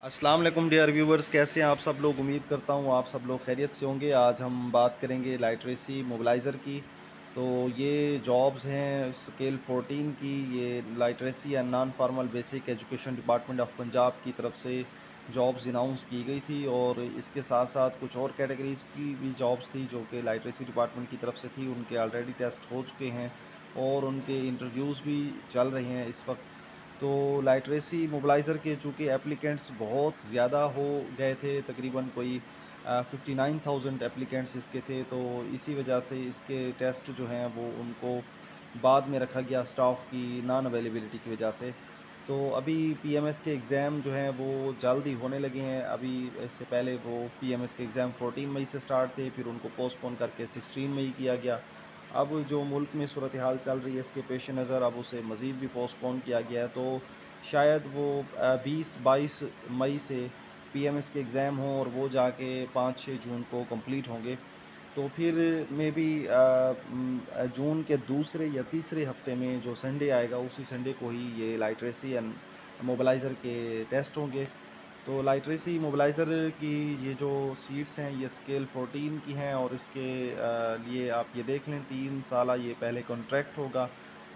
अस्सलाम वालेकुम dear viewers, कैसे हैं आप सब लोग। उम्मीद करता हूँ आप सब लोग खैरियत से होंगे। आज हम बात करेंगे लाइटरेसी मोबिलाइज़र की। तो ये जॉब्स हैं स्केल 14 की। ये literacy and non formal basic education department of Punjab की तरफ से जॉब्स अनाउंस की गई थी, और इसके साथ साथ कुछ और कैटेगरीज की भी जॉब्स थी जो कि लाइटरेसी डिपार्टमेंट की तरफ से थी। उनके ऑलरेडी टेस्ट हो चुके हैं और उनके इंटरव्यूज़ भी चल रहे हैं इस वक्त। तो लाइटरेसी मोबिलाइज़र के चूँकि एप्लीकेंट्स बहुत ज़्यादा हो गए थे, तकरीबन कोई 59,000 एप्लीकेंट्स इसके थे, तो इसी वजह से इसके टेस्ट जो हैं वो उनको बाद में रखा गया स्टाफ की नॉन अवेलेबिलिटी की वजह से। तो अभी पीएमएस के एग्ज़ाम जो हैं वो जल्द ही होने लगे हैं। अभी इससे पहले वो पीएमएस के एग्ज़ाम 14 मई से स्टार्ट थे, फिर उनको पोस्टपोन करके 16 मई किया गया। अब जो मुल्क में सूरत हाल चल रही है इसके पेश नज़र अब उसे मज़ीद भी पोस्टपोन किया गया है। तो शायद वो 20-22 मई से पीएमएस के एग्ज़ाम हों और वो जाके 5-6 जून को कंप्लीट होंगे। तो फिर मे बी जून के दूसरे या तीसरे हफ्ते में जो संडे आएगा उसी संडे को ही ये लाइटरेसी एंड मोबिलाइज़र के टेस्ट होंगे। तो लाइटरेसी मोबिलाइज़र की ये जो सीट्स हैं ये स्केल 14 की हैं, और इसके लिए आप ये देख लें 3 साल ये पहले कॉन्ट्रैक्ट होगा,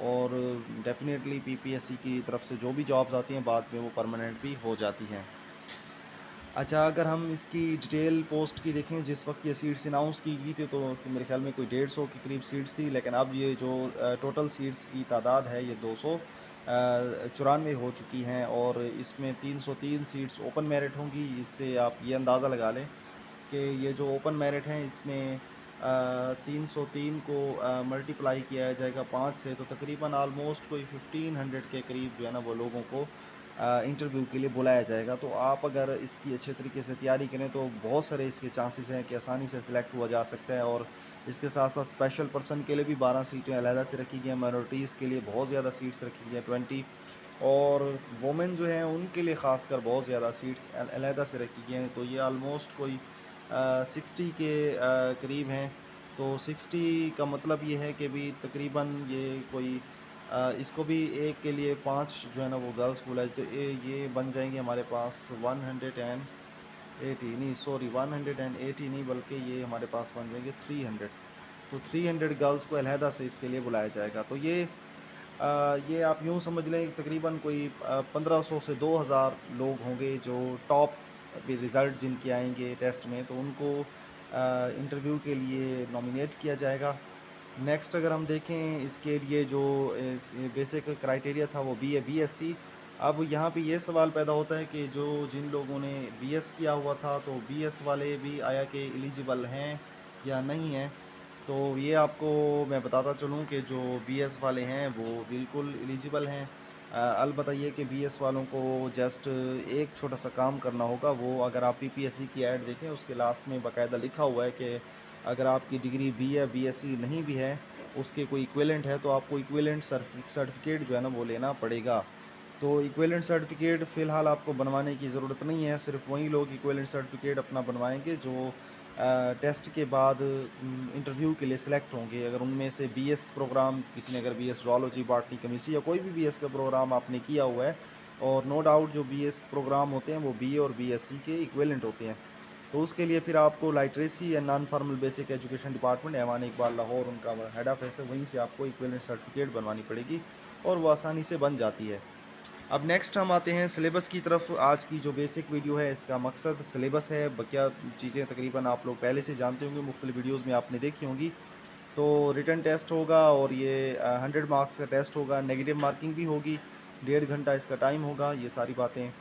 और डेफिनेटली पीपीएससी की तरफ से जो भी जॉब्स आती हैं बाद में वो परमानेंट भी हो जाती हैं। अच्छा, अगर हम इसकी डिटेल पोस्ट की देखें, जिस वक्त ये सीट्स अनाउंस की गई थी तो मेरे ख्याल में कोई 150 के करीब सीट्स थी, लेकिन अब ये जो टोटल सीट्स की तादाद है ये 294 हो चुकी हैं, और इसमें 303 सीट्स ओपन मेरिट होंगी। इससे आप ये अंदाज़ा लगा लें कि ये जो ओपन मेरिट हैं इसमें 303 को मल्टीप्लाई किया जाएगा 5 से, तो तकरीबन आलमोस्ट कोई 1500 के करीब जो है ना वो लोगों को इंटरव्यू के लिए बुलाया जाएगा। तो आप अगर इसकी अच्छे तरीके से तैयारी करें तो बहुत सारे इसके चांसेस हैं कि आसानी से सिलेक्ट हुआ जा सकता है। और इसके साथ साथ स्पेशल पर्सन के लिए भी 12 सीटें अलहदा से रखी गई हैं, माइनॉरिटीज़ के लिए बहुत ज़्यादा सीट्स रखी गई हैं 20, और वोमेन जो हैं उनके लिए ख़ासकर बहुत ज़्यादा सीट्स अलहदा से रखी गई हैं। तो ये आलमोस्ट कोई 60 के करीब हैं। तो 60 का मतलब ये है कि भी तकरीबन ये कोई इसको भी एक के लिए 5 जो है ना वो गर्ल्स स्कूल है, तो ये बन जाएंगे हमारे पास 180 नहीं, सॉरी 180 नहीं, बल्कि ये हमारे पास बन जाएंगे 300। तो 300 गर्ल्स को अलहदा से इसके लिए बुलाया जाएगा। तो ये आप यूँ समझ लें कि तकरीबन कोई 1500 से 2000 लोग होंगे जो टॉप अभी रिज़ल्ट जिनके आएंगे टेस्ट में, तो उनको इंटरव्यू के लिए नॉमिनेट किया जाएगा। नेक्स्ट अगर हम देखें इसके लिए जो बेसिक क्राइटेरिया था वो बीएससी। अब यहाँ पे ये सवाल पैदा होता है कि जो जिन लोगों ने बीएस किया हुआ था तो बीएस वाले भी आया कि एलिजिबल हैं या नहीं हैं। तो ये आपको मैं बताता चलूँ कि जो बीएस वाले हैं वो बिल्कुल एलिजिबल हैं। अलबत्ता ये कि बीएस वालों को जस्ट एक छोटा सा काम करना होगा। वो अगर आप पीपीएससी की ऐड देखें उसके लास्ट में बाकायदा लिखा हुआ है कि अगर आपकी डिग्री बी या बीएससी नहीं भी है, उसके कोई इक्विवेलेंट है, तो आपको इक्विवेलेंट सर्टिफिकेट जो है ना वो लेना पड़ेगा। तो इक्विवेलेंट सर्टिफिकेट फ़िलहाल आपको बनवाने की ज़रूरत नहीं है। सिर्फ वही लोग इक्विवेलेंट सर्टिफिकेट अपना बनवाएंगे जो टेस्ट के बाद इंटरव्यू के लिए सिलेक्ट होंगे। अगर उनमें से बीएस प्रोग्राम किसी ने अगर बीएस ज़ूलॉजी, बॉटनी, केमिस्ट्री या कोई भी बीएस का प्रोग्राम आपने किया हुआ है, और नो डाउट जो बीएस प्रोग्राम होते हैं वो बी और बीएससी के इक्विवेलेंट होते हैं, तो उसके लिए फिर आपको literacy and non formal basic education department Aiwan Iqbal Lahore उनका हेड ऑफिस है, वहीं से आपको इक्विवेलेंट सर्टिफिकेट बनवानी पड़ेगी, और वो आसानी से बन जाती है। अब नेक्स्ट हम आते हैं सिलेबस की तरफ। आज की जो बेसिक वीडियो है इसका मकसद सिलेबस है। बकिया चीज़ें तकरीबन आप लोग पहले से जानते होंगे, मुख्तलिफ वीडियोज़ में आपने देखी होंगी। तो रिटन टेस्ट होगा और ये 100 मार्क्स का टेस्ट होगा, नेगेटिव मार्किंग भी होगी, 1.5 घंटा इसका टाइम होगा। ये सारी बातें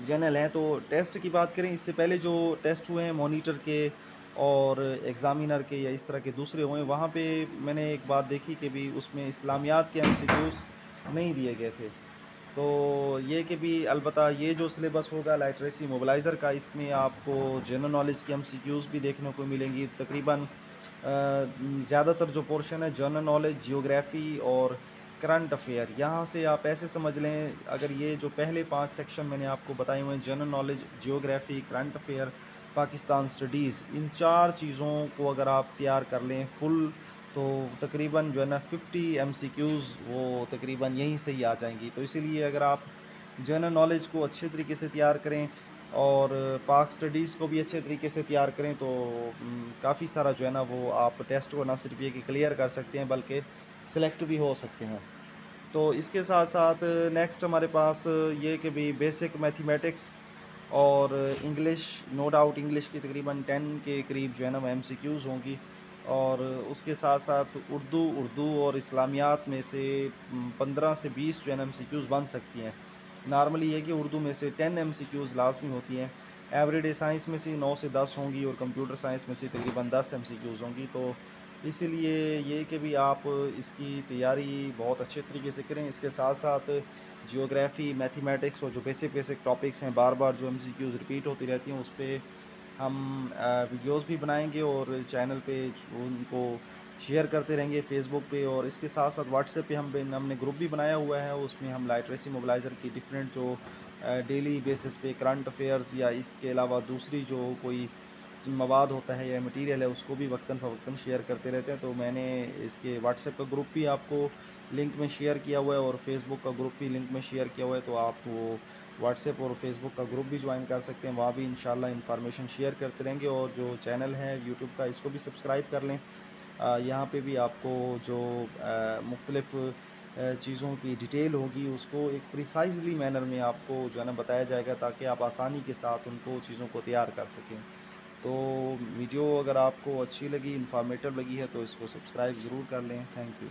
जनरल हैं। तो टेस्ट की बात करें, इससे पहले जो टेस्ट हुए हैं मॉनिटर के और एग्ज़ामिनर के या इस तरह के दूसरे हुए, वहाँ पे मैंने एक बात देखी कि भी उसमें इस्लामियात के एमसीक्यूज़ नहीं दिए गए थे। तो ये कि भी अलबत्ता ये जो सिलेबस होगा लाइटरेसी मोबिलाइज़र का, इसमें आपको जनरल नॉलेज की एमसीक्यूज़ भी देखने को मिलेंगी। तकरीबन ज़्यादातर जो पोर्शन है जनरल नॉलेज, जियोग्राफ़ी और करंट अफेयर, यहाँ से आप ऐसे समझ लें, अगर ये जो पहले 5 सेक्शन मैंने आपको बताए हुए हैं general knowledge, geography, current affair, Pakistan studies, इन 4 चीज़ों को अगर आप तैयार कर लें फुल, तो तकरीबन जो है ना 50 एमसीक्यूज़ वो तकरीबन यहीं से ही आ जाएंगी। तो इसीलिए अगर आप जनरल नॉलेज को अच्छे तरीके से तैयार करें और पाक स्टडीज़ को भी अच्छे तरीके से तैयार करें, तो काफ़ी सारा जो है ना वो आप टेस्ट को ना सिर्फ ये कि क्लियर कर सकते हैं बल्कि सिलेक्ट भी हो सकते हैं। तो इसके साथ साथ नेक्स्ट हमारे पास ये कि भी बेसिक मैथमेटिक्स और इंग्लिश, नो डाउट इंग्लिश की तकरीबन 10 के करीब जो है ना वो एमसीक्यूज़ होंगी, और उसके साथ साथ उर्दू और इस्लामियात में से 15 से 20 जो है ना एमसीक्यूज़ बन सकती हैं। नॉर्मली ये कि उर्दू में से 10 एमसीक्यूज़ लाजमी होती हैं, एवरीडे साइंस में से 9 से 10 होंगी और कंप्यूटर साइंस में से तकरीबन 10 एमसीक्यूज़ होंगी। तो इसीलिए ये कि भी आप इसकी तैयारी बहुत अच्छे तरीके से करें। इसके साथ साथ जियोग्राफ़ी, मैथमेटिक्स और जो बेसिक बेसिक टॉपिक्स हैं बार बार जो एमसीक्यूज़ रिपीट होती रहती हैं, उस पर हम वीडियोस भी बनाएंगे और चैनल पे उनको शेयर करते रहेंगे फेसबुक पे, और इसके साथ साथ व्हाट्सएप पे हमने ग्रुप भी बनाया हुआ है, उसमें हम लाइटरेसी मोबिलाइज़र की डिफरेंट जो डेली बेसिस पे करंट अफेयर्स या इसके अलावा दूसरी जो कोई मवाद होता है या मटेरियल है उसको भी वक्तन फ़वक्तन शेयर करते रहते हैं। तो मैंने इसके व्हाट्सएप का ग्रुप भी आपको लिंक में शेयर किया हुआ है और फेसबुक का ग्रुप भी लिंक में शेयर किया हुआ है, तो आप वो व्हाट्सएप और फेसबुक का ग्रुप भी ज्वाइन कर सकते हैं, वहाँ भी इंशाल्लाह इन्फॉर्मेशन शेयर करते रहेंगे। और जो चैनल है यूट्यूब का, इसको भी सब्सक्राइब कर लें। यहाँ पे भी आपको जो मुख्तलिफ़ चीज़ों की डिटेल होगी उसको एक प्रिसाइजली मैनर में आपको जो है ना बताया जाएगा, ताकि आप आसानी के साथ उनको चीज़ों को तैयार कर सकें। तो वीडियो अगर आपको अच्छी लगी, इन्फॉर्मेटिव लगी है, तो इसको सब्सक्राइब ज़रूर कर लें। Thank you.